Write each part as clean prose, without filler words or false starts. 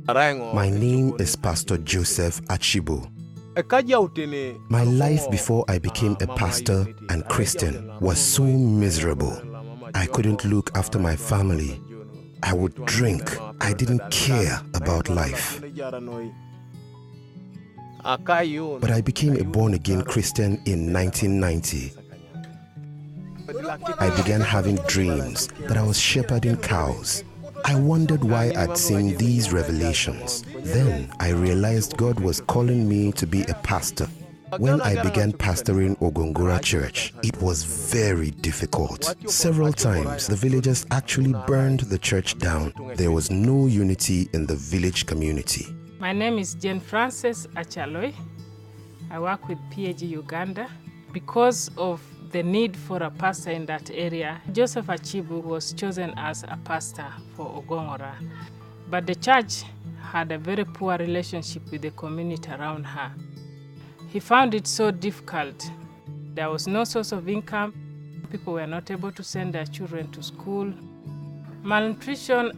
My name is Pastor Joseph Achibu. My life before I became a pastor and Christian was so miserable. I couldn't look after my family. I would drink. I didn't care about life. But I became a born-again Christian in 1990. I began having dreams that I was shepherding cows. I wondered why I'd seen these revelations. Then I realized God was calling me to be a pastor. When I began pastoring Ogongora Church, it was very difficult. Several times, the villagers actually burned the church down. There was no unity in the village community. My name is Jane Frances Achaloy. I work with PAG Uganda. Because of the need for a pastor in that area, Joseph Achibu was chosen as a pastor for Ogongora. But the church had a very poor relationship with the community around her. He found it so difficult. There was no source of income. People were not able to send their children to school. Malnutrition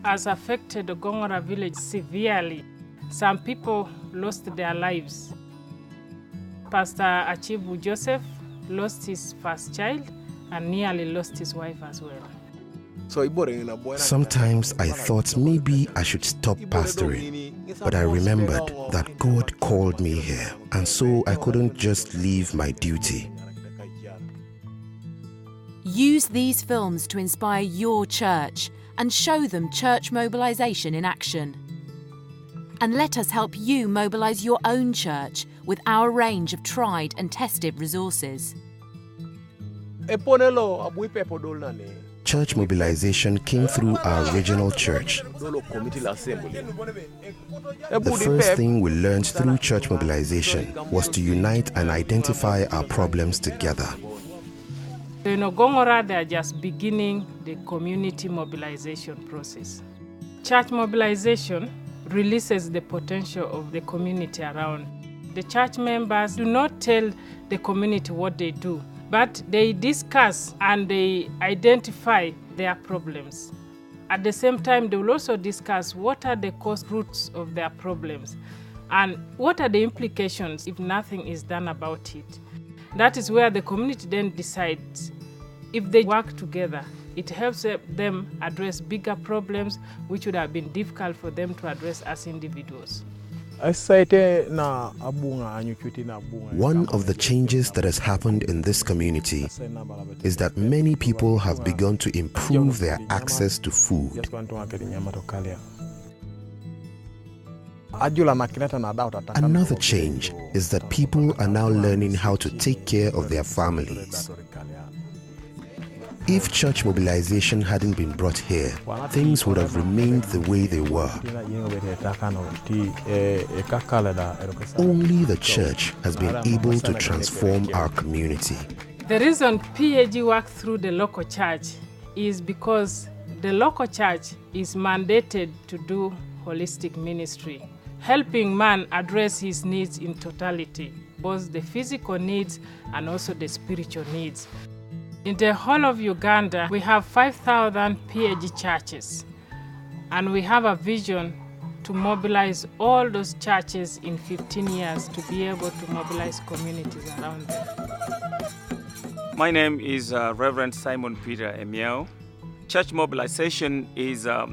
has affected Ogongora village severely. Some people lost their lives. Pastor Achibu Joseph lost his first child and nearly lost his wife as well. Sometimes I thought maybe I should stop pastoring, but I remembered that God called me here, and so I couldn't just leave my duty. Use these films to inspire your church and show them church mobilization in action. And let us help you mobilize your own church with our range of tried and tested resources. Church mobilization came through our regional church. The first thing we learned through church mobilization was to unite and identify our problems together. In Ogongora, they are just beginning the community mobilization process. Church mobilization releases the potential of the community around. The church members do not tell the community what they do, but they discuss and they identify their problems. At the same time, they will also discuss what are the cause roots of their problems and what are the implications if nothing is done about it. That is where the community then decides if they work together. It helps them address bigger problems which would have been difficult for them to address as individuals. One of the changes that has happened in this community is that many people have begun to improve their access to food. Another change is that people are now learning how to take care of their families. If church mobilization hadn't been brought here, things would have remained the way they were. Only the church has been able to transform our community. The reason PAG works through the local church is because the local church is mandated to do holistic ministry, helping man address his needs in totality, both the physical needs and also the spiritual needs. In the whole of Uganda, we have 5,000 PAG churches, and we have a vision to mobilize all those churches in 15 years to be able to mobilize communities around them. My name is Reverend Simon Peter Emiao. Church mobilization is a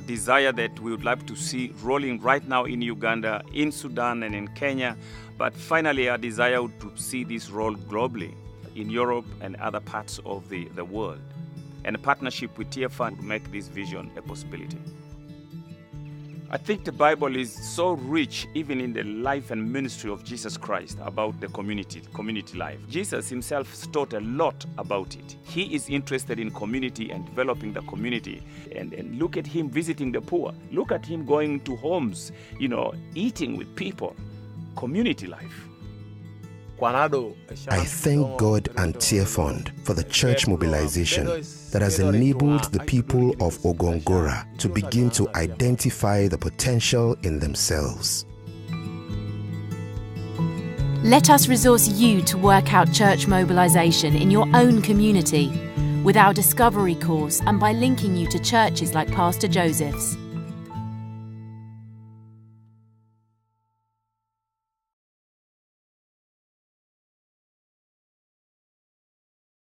desire that we would like to see rolling right now in Uganda, in Sudan, and in Kenya, but finally our desire would to see this roll globally, in Europe and other parts of the world. And a partnership with Tearfund would make this vision a possibility. I think the Bible is so rich, even in the life and ministry of Jesus Christ, about the community life. Jesus himself taught a lot about it. He is interested in community and developing the community. And look at him visiting the poor. Look at him going to homes, eating with people. Community life. I thank God and Tearfund for the church mobilization that has enabled the people of Ogongora to begin to identify the potential in themselves. Let us resource you to work out church mobilization in your own community with our discovery course and by linking you to churches like Pastor Joseph's.